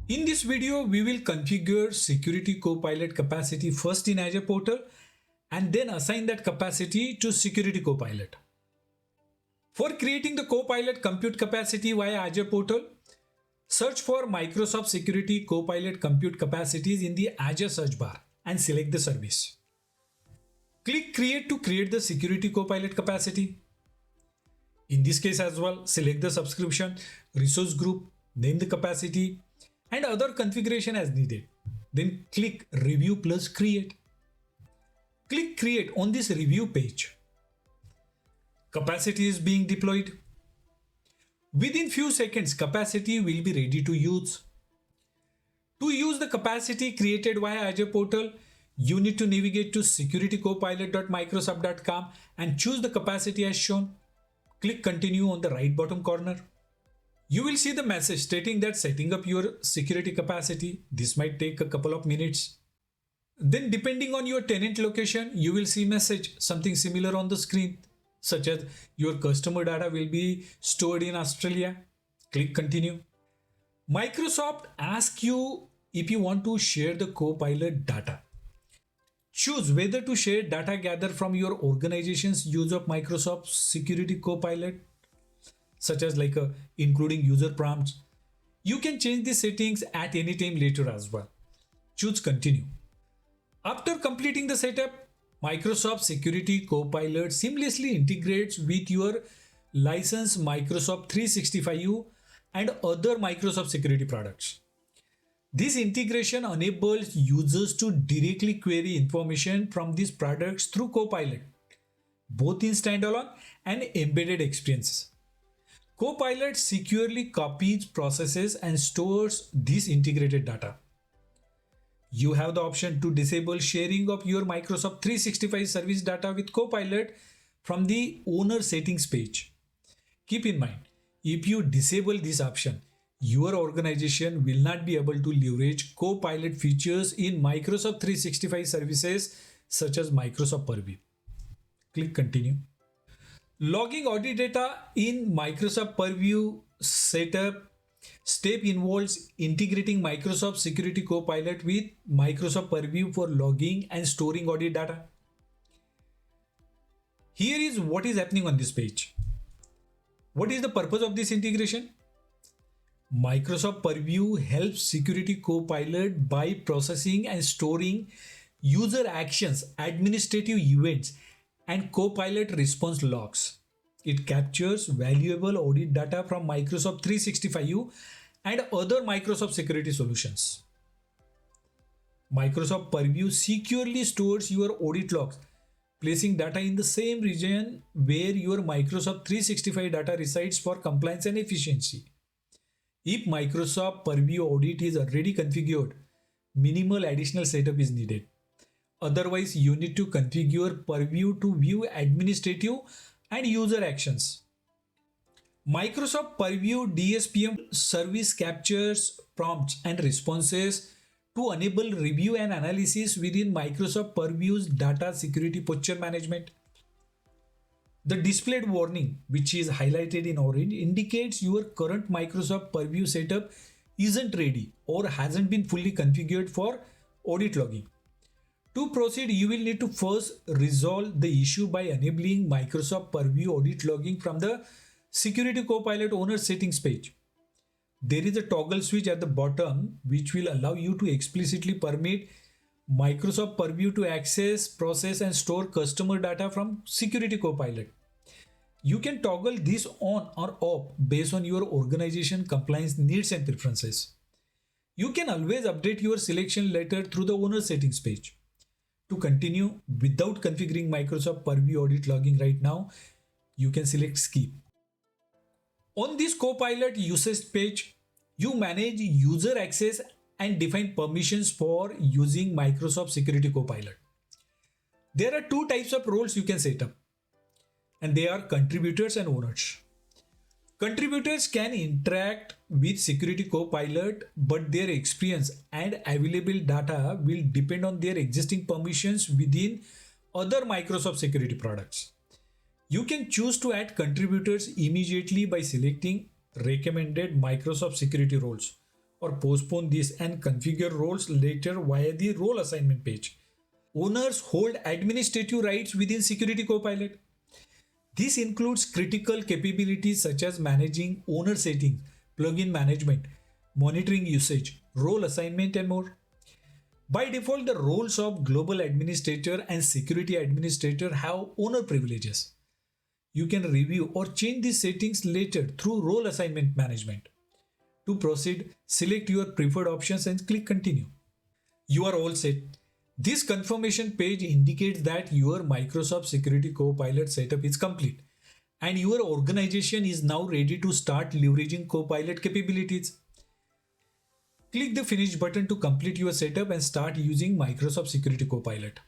In this video, we will configure Security Copilot capacity first in Azure portal and then assign that capacity to Security Copilot. For creating the Copilot compute capacity via Azure portal, search for Microsoft Security Copilot compute capacities in the Azure search bar and select the service. Click Create to create the Security Copilot capacity. In this case as well, select the subscription, resource group, name the capacity, and other configuration as needed. Then click Review plus Create. Click Create on this review page. Capacity is being deployed. Within few seconds, capacity will be ready to use. To use the capacity created via Azure portal, you need to navigate to securitycopilot.microsoft.com and choose the capacity as shown. Click Continue on the right bottom corner. You will see the message stating that setting up your security capacity. This might take a couple of minutes. Then depending on your tenant location, you will see message something similar on the screen, such as your customer data will be stored in Australia. Click Continue. Microsoft asks you if you want to share the Copilot data. Choose whether to share data gathered from your organization's use of Microsoft Security Copilot, such as including user prompts. You can change the settings at any time later as well. Choose Continue. After completing the setup, Microsoft Security Copilot seamlessly integrates with your licensed Microsoft 365 and other Microsoft security products. This integration enables users to directly query information from these products through Copilot, both in standalone and embedded experiences. Copilot securely copies, processes, and stores this integrated data. You have the option to disable sharing of your Microsoft 365 service data with Copilot from the owner settings page. Keep in mind, if you disable this option, your organization will not be able to leverage Copilot features in Microsoft 365 services such as Microsoft Purview. Click Continue. Logging audit data in Microsoft Purview setup step involves integrating Microsoft Security Copilot with Microsoft Purview for logging and storing audit data. Here is what is happening on this page. What is the purpose of this integration? Microsoft Purview helps Security Copilot by processing and storing user actions, administrative events, and Copilot response logs. It captures valuable audit data from Microsoft 365 and other Microsoft security solutions. Microsoft Purview securely stores your audit logs, placing data in the same region where your Microsoft 365 data resides for compliance and efficiency. If Microsoft Purview audit is already configured, minimal additional setup is needed. Otherwise, you need to configure Purview to view administrative and user actions. Microsoft Purview DSPM service captures prompts and responses to enable review and analysis within Microsoft Purview's data security posture management. The displayed warning, which is highlighted in orange, indicates your current Microsoft Purview setup isn't ready or hasn't been fully configured for audit logging. To proceed, you will need to first resolve the issue by enabling Microsoft Purview audit logging from the Security Copilot owner settings page. There is a toggle switch at the bottom which will allow you to explicitly permit Microsoft Purview to access, process, and store customer data from Security Copilot. You can toggle this on or off based on your organization compliance needs and preferences. You can always update your selection later through the owner settings page. To continue without configuring Microsoft Purview audit logging right now, you can select Skip. On this Copilot usage page, you manage user access and define permissions for using Microsoft Security Copilot. There are two types of roles you can set up, and they are contributors and owners. Contributors can interact with Security Copilot, but their experience and available data will depend on their existing permissions within other Microsoft security products. You can choose to add contributors immediately by selecting recommended Microsoft security roles or postpone this and configure roles later via the role assignment page. Owners hold administrative rights within Security Copilot. This includes critical capabilities such as managing owner settings, plugin management, monitoring usage, role assignment, and more. By default, the roles of global administrator and security administrator have owner privileges. You can review or change these settings later through role assignment management. To proceed, select your preferred options and click continue. You are all set. This confirmation page indicates that your Microsoft Security Copilot setup is complete and your organization is now ready to start leveraging Copilot capabilities. Click the Finish button to complete your setup and start using Microsoft Security Copilot.